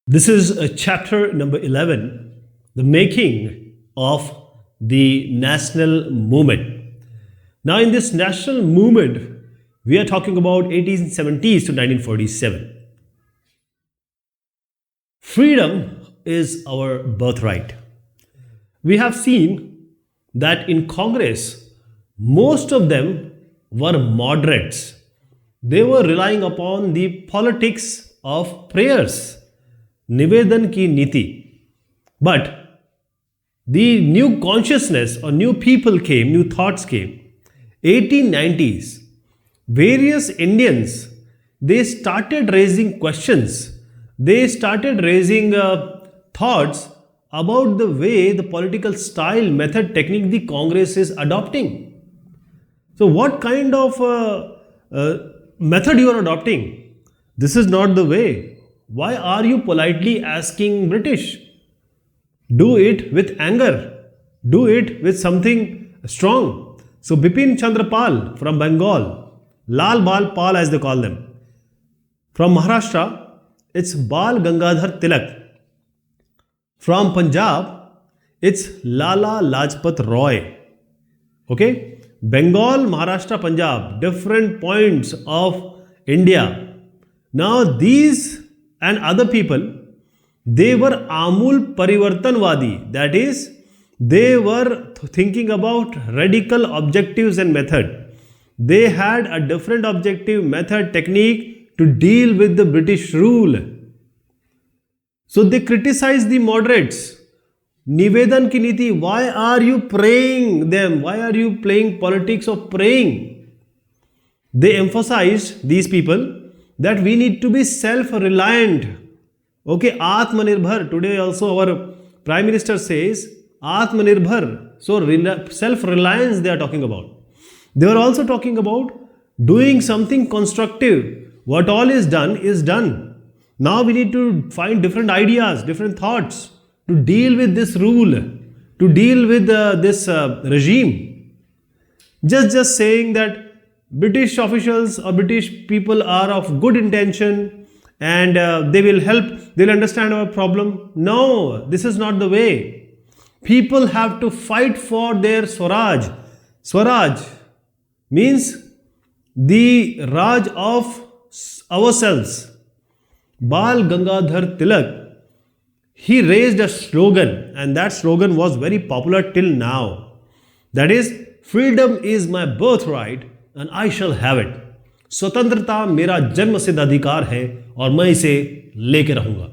This is chapter number 11, the making of the national movement. Now, in this national movement, we are talking about 1870s to 1947. Freedom is our birthright. We have seen that in Congress, most of them were moderates. They were relying upon the politics of prayers, Nivedan ki niti. But the new consciousness or new people came, new thoughts came. 1890s, various Indians, they started raising questions. They started raising thoughts about the way the political style, method, technique the Congress is adopting. So, what kind of method you are adopting? This is not the way. Why are you politely asking British? Do it with anger. Do it with something strong. So, Bipin Chandra Pal from Bengal, Lal Bal Pal as they call them. From Maharashtra, it's Bal Gangadhar Tilak. From Punjab, it's Lala Lajpat Roy. Okay? Bengal, Maharashtra, Punjab, different points of India. Now, these and other people, they were Amul Parivartanwadi. That is, they were thinking about radical objectives and method. They had a different objective, method, technique to deal with the British rule. So they criticized the moderates. Nivedan ki niti, why are you praying them? Why are you playing politics of praying? They emphasized, these people, that we need to be self-reliant. Okay, Atmanirbhar. Today also our Prime Minister says Atmanirbhar. So self-reliance they are talking about. They are also talking about doing something constructive. What all is done is done. Now we need to find different ideas, different thoughts to deal with this rule, to deal with this regime. Just saying that British officials or British people are of good intention and they will help, they will understand our problem. No, this is not the way. People have to fight for their Swaraj. Swaraj means the Raj of ourselves. Bal Gangadhar Tilak, he raised a slogan and that slogan was very popular till now. That is, freedom is my birthright and I shall have it. स्वतंत्रता मेरा जन्म सिद्ध अधिकार है और मैं इसे लेके रहूंगा.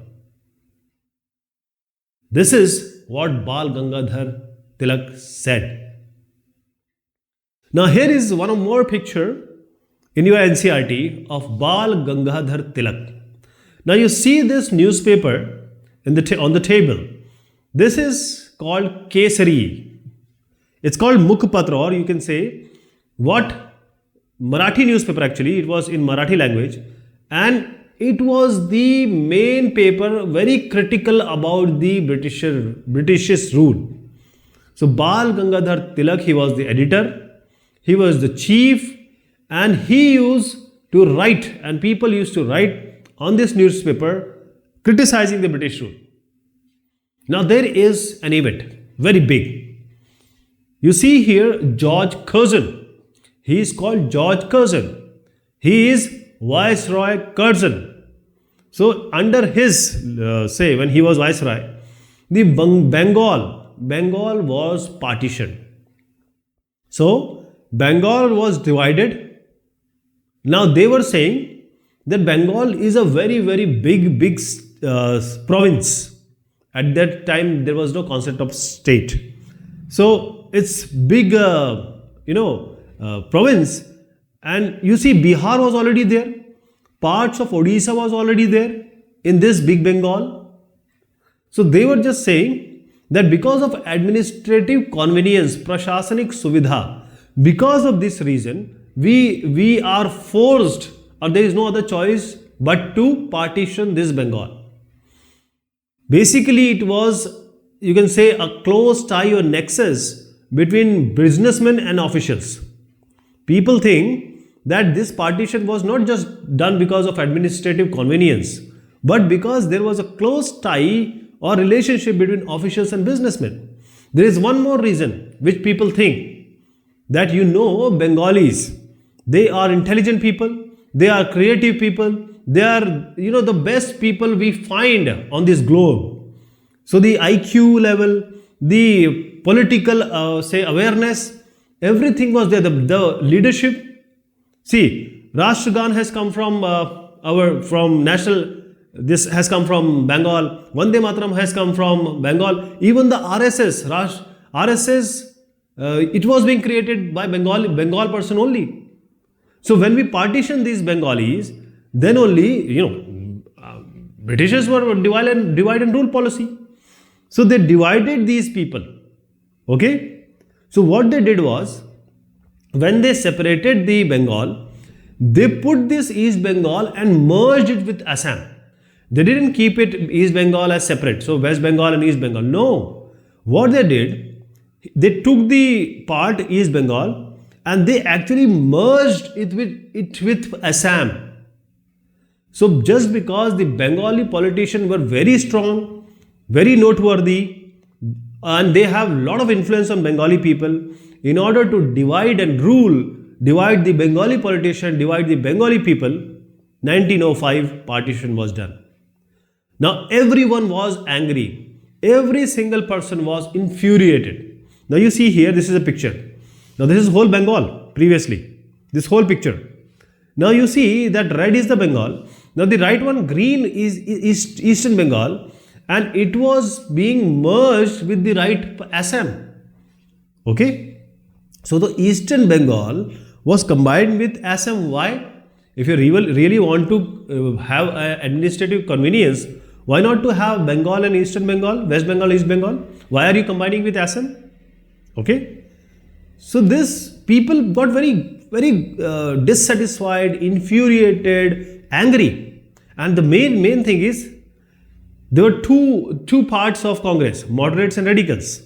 This is what Bal Gangadhar Tilak said. Now here is one more picture in your NCERT of Bal Gangadhar Tilak. Now you see this newspaper on the table. This is called Kesari. It's called Mukhpatra, or you can say what Marathi newspaper actually. It was in Marathi language and it was the main paper very critical about the British's rule. So Bal Gangadhar Tilak, he was the editor, he was the chief and he used to write and people used to write on this newspaper criticizing the British rule. Now there is an event, very big. You see here George Curzon. He is called George Curzon. He is Viceroy Curzon. So under his, say when he was Viceroy, the Bengal was partitioned. So Bengal was divided. Now they were saying that Bengal is a very, very big province. At that time, there was no concept of state. So it's big, province. And you see, Bihar was already there. Parts of Odisha was already there in this big Bengal. So they were just saying that because of administrative convenience, prashasanik suvidha, because of this reason, we are forced, or there is no other choice but to partition this Bengal. Basically, it was, you can say, a close tie or nexus between businessmen and officials. People think that this partition was not just done because of administrative convenience but because there was a close tie or relationship between officials and businessmen. There is one more reason which people think that Bengalis, they are intelligent people, they are creative people, they are the best people we find on this globe. So the IQ level, the political awareness, everything was there. The leadership. See, Rashtragan has come from national. This has come from Bengal. Vande Mataram has come from Bengal. Even the RSS, RSS, it was being created by Bengal person only. So when we partition these Bengalis, then only Britishers were divide and rule policy. So they divided these people. Okay. So what they did was, when they separated the Bengal, they put this East Bengal and merged it with Assam. They didn't keep it East Bengal as separate. So West Bengal and East Bengal. No. What they did, they took the part East Bengal and they actually merged it with Assam. So just because the Bengali politicians were very strong, very noteworthy, and they have a lot of influence on Bengali people, in order to divide and rule, divide the Bengali politician, divide the Bengali people, 1905 partition was done. Now everyone was angry. Every single person was infuriated. Now you see here, this is a picture. Now this is whole Bengal previously. This whole picture. Now you see that red is the Bengal. Now the right one, green, is Eastern Bengal, and it was being merged with the right Assam. Okay. So the Eastern Bengal was combined with Assam. Why? If you really want to have an administrative convenience, why not to have Bengal and Eastern Bengal, West Bengal, East Bengal? Why are you combining with Assam? Okay. So this people got very, very dissatisfied, infuriated, angry. And the main thing is, there were two parts of Congress, moderates and radicals,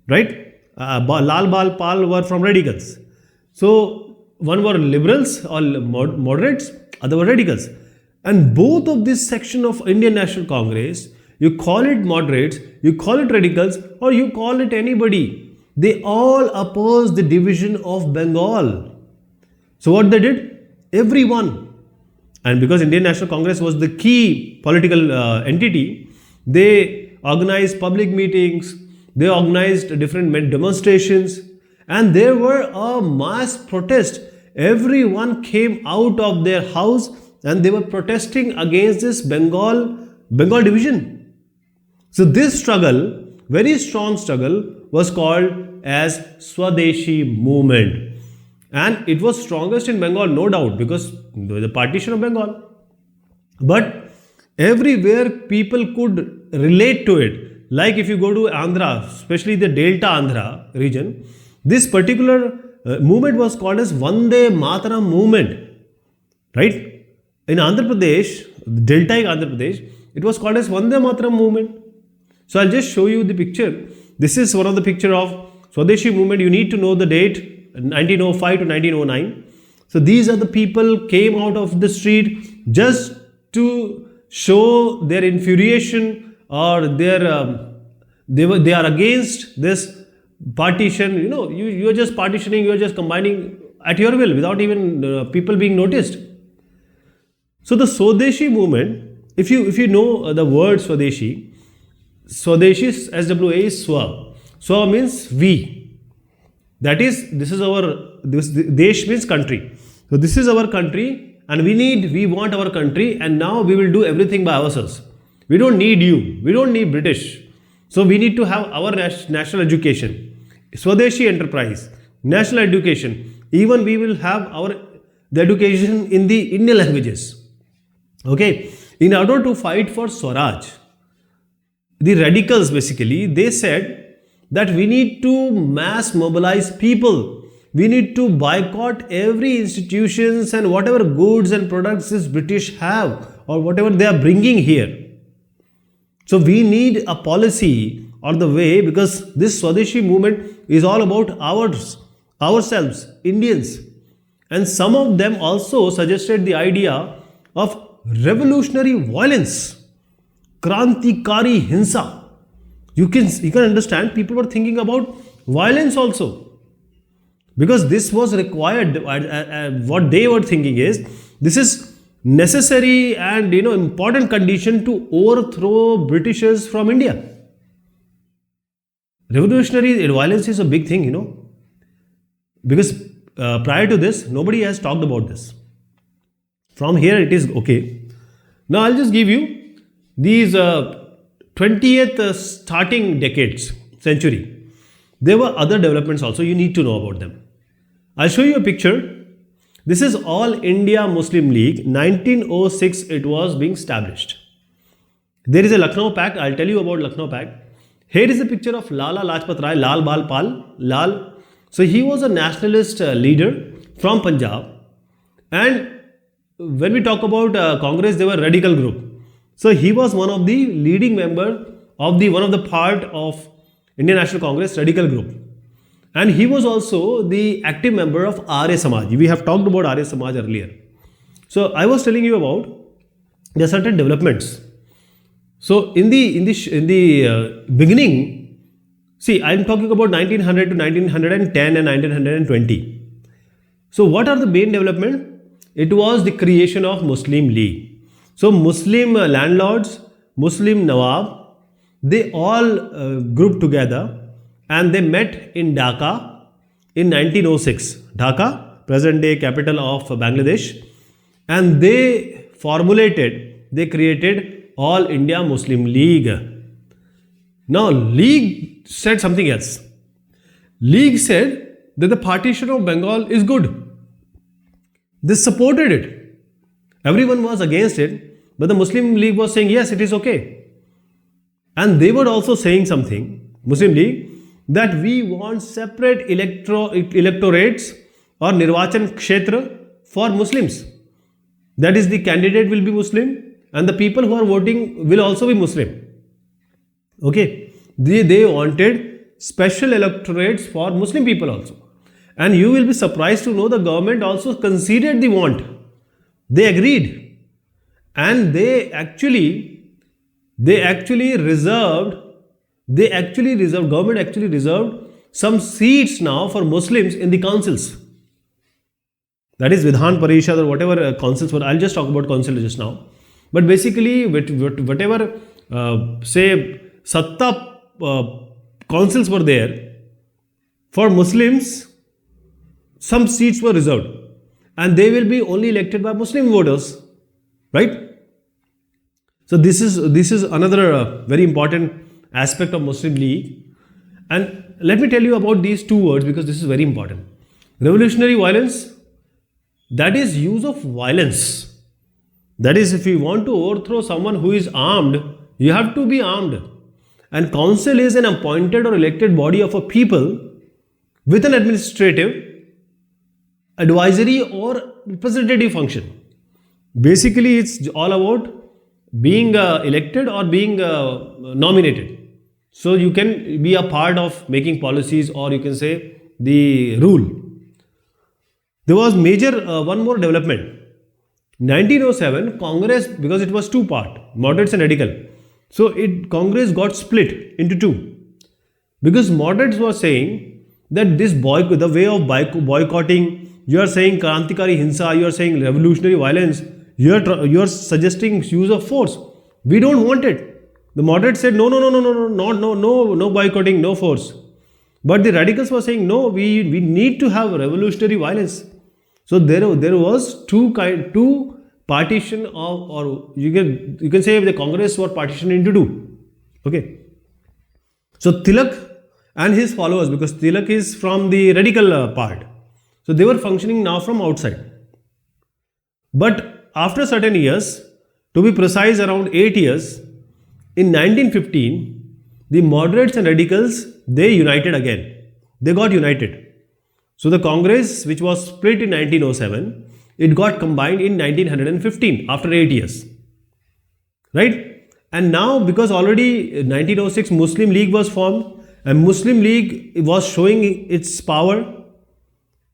right? Lal Bal Pal were from radicals. So one were liberals or moderates, other were radicals. And both of this section of Indian National Congress, you call it moderates, you call it radicals, or you call it anybody, they all opposed the division of Bengal. So what they did? Everyone. And because Indian National Congress was the key political entity, they organized public meetings, they organized different demonstrations, and there were a mass protest. Everyone came out of their house and they were protesting against this Bengal division. So this struggle, very strong struggle, was called as Swadeshi movement. And it was strongest in Bengal, no doubt, because the partition of Bengal. But everywhere people could relate to it. Like if you go to Andhra, especially the Delta Andhra region, this particular movement was called as Vande Mataram movement. Right? In Andhra Pradesh, Deltaic Andhra Pradesh, it was called as Vande Mataram movement. So I'll just show you the picture. This is one of the picture of Swadeshi movement. You need to know the date, 1905 to 1909. So these are the people came out of the street just to show their infuriation or they are against this partition. You are just partitioning, you are just combining at your will without even people being noticed. So the Swadeshi movement, if you know the word Swadeshi, Swadeshi SWA is Swa. Swa means we. That is, this Desh means country. So this is our country and we want our country, and now we will do everything by ourselves. We don't need you. We don't need British. So we need to have our national education. Swadeshi enterprise, national education. Even we will have the education in the Indian languages. Okay, in order to fight for Swaraj, the radicals basically, they said that we need to mass mobilize people. We need to boycott every institutions and whatever goods and products this British have or whatever they are bringing here. So we need a policy or the way, because this Swadeshi movement is all about ourselves, Indians. And some of them also suggested the idea of revolutionary violence, Krantikari Hinsa. You can understand people were thinking about violence also, because this was required. What they were thinking is this is necessary and important condition to overthrow Britishers from India. Revolutionary violence is a big thing, because prior to this nobody has talked about this. From here it is okay. Now I'll just give you these 20th starting decades, century. There were other developments also, you need to know about them. I'll show you a picture. This is All India Muslim League. 1906 it was being established. There is a Lucknow Pact. I'll tell you about Lucknow Pact. Here is a picture of Lala Lajpat Rai, Lal Bal Pal, Lal. So he was a nationalist leader from Punjab. And when we talk about Congress, they were a radical group. So he was one of the leading member of one of the part of Indian National Congress radical group. And he was also the active member of Arya Samaj. We have talked about Arya Samaj earlier. So I was telling you about there are certain developments. So in the beginning, see, I am talking about 1900 to 1910 and 1920. So what are the main development? It was the creation of Muslim League. So Muslim landlords, Muslim Nawab, they all grouped together and they met in Dhaka in 1906. Dhaka, present day capital of Bangladesh. And they created All India Muslim League. Now League said something else. League said that the partition of Bengal is good. They supported it. Everyone was against it, but the Muslim League was saying yes, it is okay. And they were also saying something, Muslim League, that we want separate electorates or Nirvachan Kshetra for Muslims. That is, the candidate will be Muslim and the people who are voting will also be Muslim. Okay. They wanted special electorates for Muslim people also. And you will be surprised to know the government also conceded the want. They agreed. And they actually reserved, government actually reserved some seats now for Muslims in the councils. That is Vidhan Parishad or whatever councils were. I'll just talk about council just now. But basically, whatever, say, Satta councils were there, for Muslims, some seats were reserved. And they will be only elected by Muslim voters. Right? So this is another very important aspect of Muslim League. And let me tell you about these two words because this is very important. Revolutionary violence, that is use of violence. That is, if you want to overthrow someone who is armed, you have to be armed. And council is an appointed or elected body of a people with an administrative, advisory or representative function. Basically, it's all about being elected or being nominated. So you can be a part of making policies, or you can say the rule. There was major one more development. 1907 Congress, because it was two part, moderates and radical. So Congress got split into two, because moderates were saying that the way of boycotting, you are saying Krantikari Hinsa, you are saying revolutionary violence, you are suggesting use of force. We don't want it. The moderates said no boycotting, no force. But the radicals were saying no, we need to have revolutionary violence. So there was two partition of, or you can say the Congress were partitioned into two. Okay. So Tilak and his followers, because Tilak is from the radical part, so they were functioning now from outside. But after certain years, to be precise around 8 years, in 1915, the moderates and radicals, they united again. They got united. So the Congress, which was split in 1907, it got combined in 1915 after 8 years. Right? And now, because already 1906 Muslim League was formed and Muslim League was showing its power,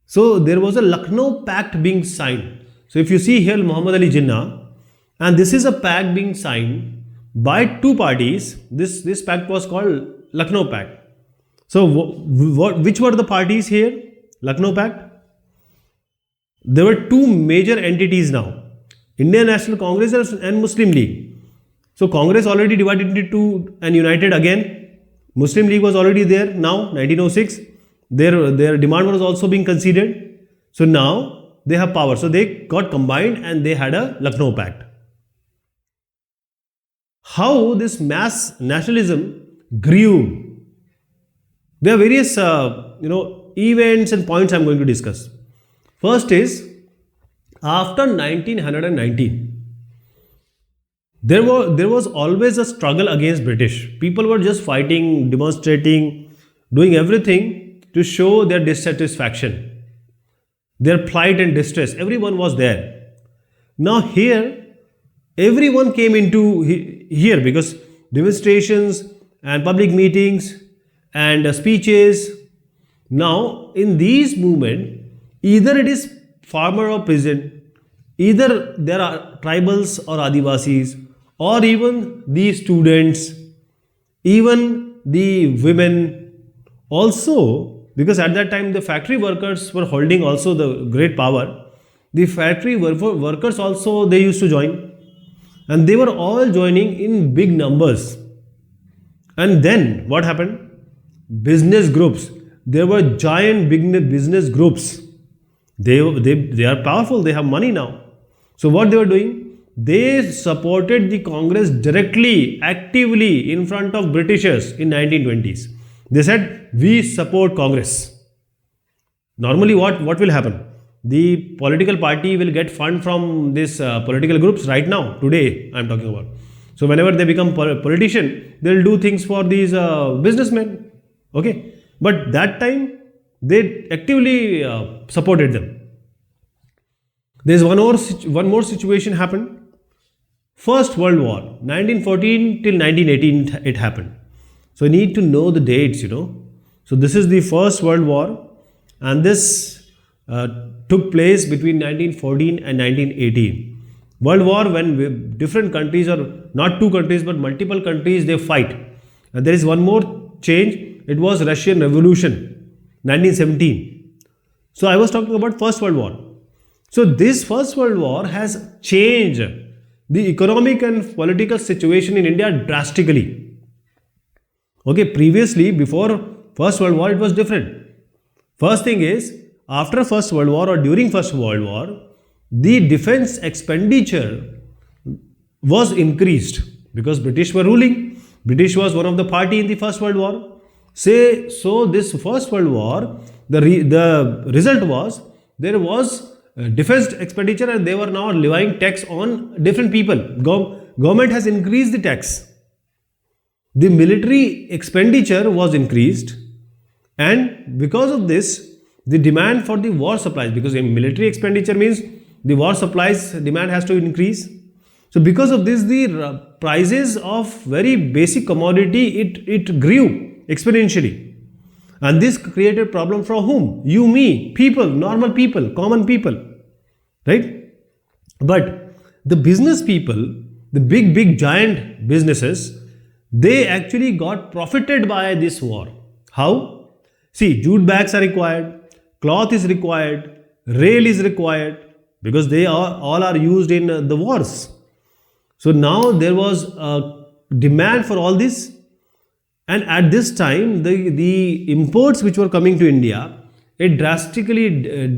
so there was a Lucknow Pact being signed. So if you see here Muhammad Ali Jinnah, And this is a pact being signed by two parties. This pact was called Lucknow Pact. So, which were the parties here? Lucknow Pact. There were two major entities now, Indian National Congress and Muslim League. So, Congress already divided into two and united again. Muslim League was already there now, 1906. Their demand was also being considered. So, now they have power. So, they got combined and they had a Lucknow Pact. How this mass nationalism grew. There are various events and points I am going to discuss. First is, after 1919, there was always a struggle against British. People were just fighting, demonstrating, doing everything to show their dissatisfaction, their plight and distress. Everyone was there. Now here, everyone came into here because demonstrations and public meetings and speeches. Now in these movements, either it is farmer or peasant, either there are tribals or Adivasis, or even the students, even the women. Also, because at that time the factory workers were holding also the great power, the factory workers also they used to join, and they were all joining in big numbers. And then what happened? Business groups. There were giant big business groups. They are powerful, they have money now. So what they were doing? They supported the Congress directly, actively in front of Britishers in 1920s. They said, we support Congress. Normally what will happen? The political party will get fund from these political groups right now, today I am talking about. So whenever they become politician, they will do things for these businessmen. Okay. But that time, they actively supported them. There's one more situation happened. First World War, 1914 till 1918 it happened. So you need to know the dates, So this is the First World War, and this took place between 1914 and 1918. World War, when different countries, or not two countries but multiple countries, they fight. And there is one more change. It was Russian Revolution, 1917. So I was talking about First World War. So this First World War has changed the economic and political situation in India drastically. Okay, previously, before First World War, it was different. First thing is, after First World War or during First World War, the defense expenditure was increased because British were ruling. British was one of the party in the First World War. So this First World War, the result was, there was defense expenditure and they were now levying tax on different people. Government has increased the tax. The military expenditure was increased, and because of this, the demand for the war supplies, because in military expenditure means the war supplies demand has to increase. So because of this, the prices of very basic commodity, it grew exponentially. And this created problem for whom? You, me, people, normal people, common people, right? But the business people, the big giant businesses, they actually got profited by this war. How? See, jute bags are required, cloth is required, rail is required, because they all are used in the wars. So now there was a demand for all this. And at this time, the imports which were coming to India, it drastically,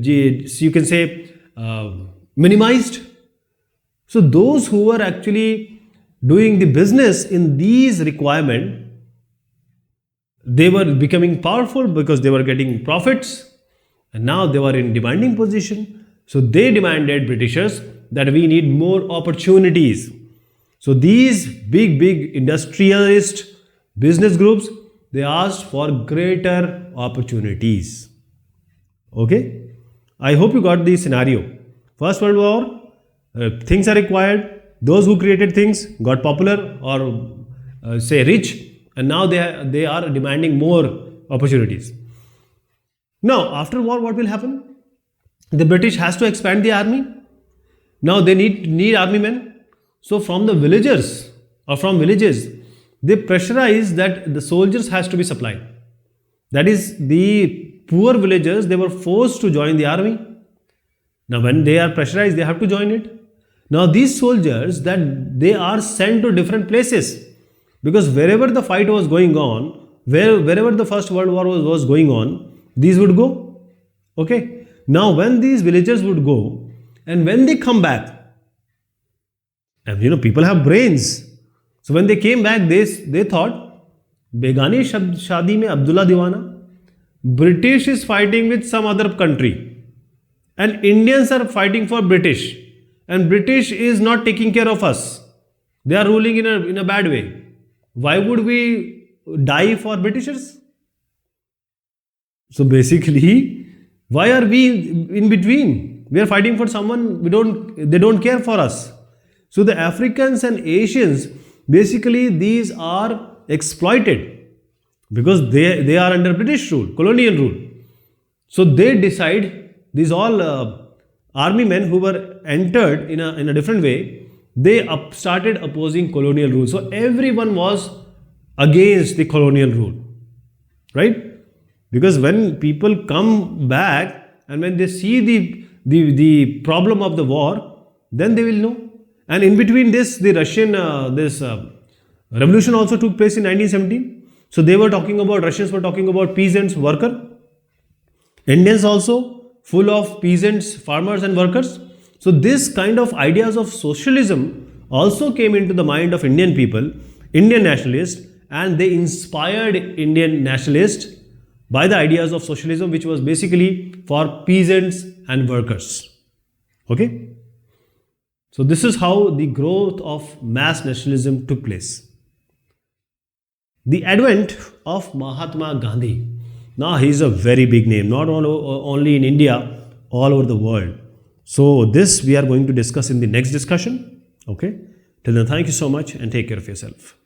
you can say, minimized. So those who were actually doing the business in these requirements, they were becoming powerful because they were getting profits, and now they were in demanding position. So they demanded Britishers that we need more opportunities. So these big industrialist business groups, they asked for greater opportunities. Okay, I hope you got the scenario. First World War, things are required. Those who created things got popular or say rich, and now they are demanding more opportunities. Now after war, what will happen? The British has to expand the army. Now they need army men. So from the villagers or from villages, they pressurized that the soldiers has to be supplied. That is, the poor villagers, they were forced to join the army. Now when they are pressurized, they have to join it. Now these soldiers, that they are sent to different places, because wherever the fight was going on, wherever the First World War was going on, these would go. Okay. Now when these villagers would go, and when they come back, and people have brains. So when they came back, they thought, Begani Shadi mein Abdullah Diwana, British is fighting with some other country, and Indians are fighting for British, and British is not taking care of us. They are ruling in a bad way. Why would we die for Britishers? So basically, why are we in between? We are fighting for someone they don't care for us. So the Africans and Asians, basically these are exploited because they are under British rule, colonial rule. So they decide, these all army men who were entered in a different way, they started opposing colonial rule. So everyone was against the colonial rule, right? Because when people come back and when they see the problem of the war, then they will know. And in between this, the Russian revolution also took place in 1917. So Russians were talking about peasants, worker. Indians also full of peasants, farmers and workers. So this kind of ideas of socialism also came into the mind of Indian people, Indian nationalists, and they inspired Indian nationalists by the ideas of socialism, which was basically for peasants and workers. Okay? So this is how the growth of mass nationalism took place. The advent of Mahatma Gandhi. Now he is a very big name, not only in India, all over the world. So this we are going to discuss in the next discussion. Okay. Till then, thank you so much and take care of yourself.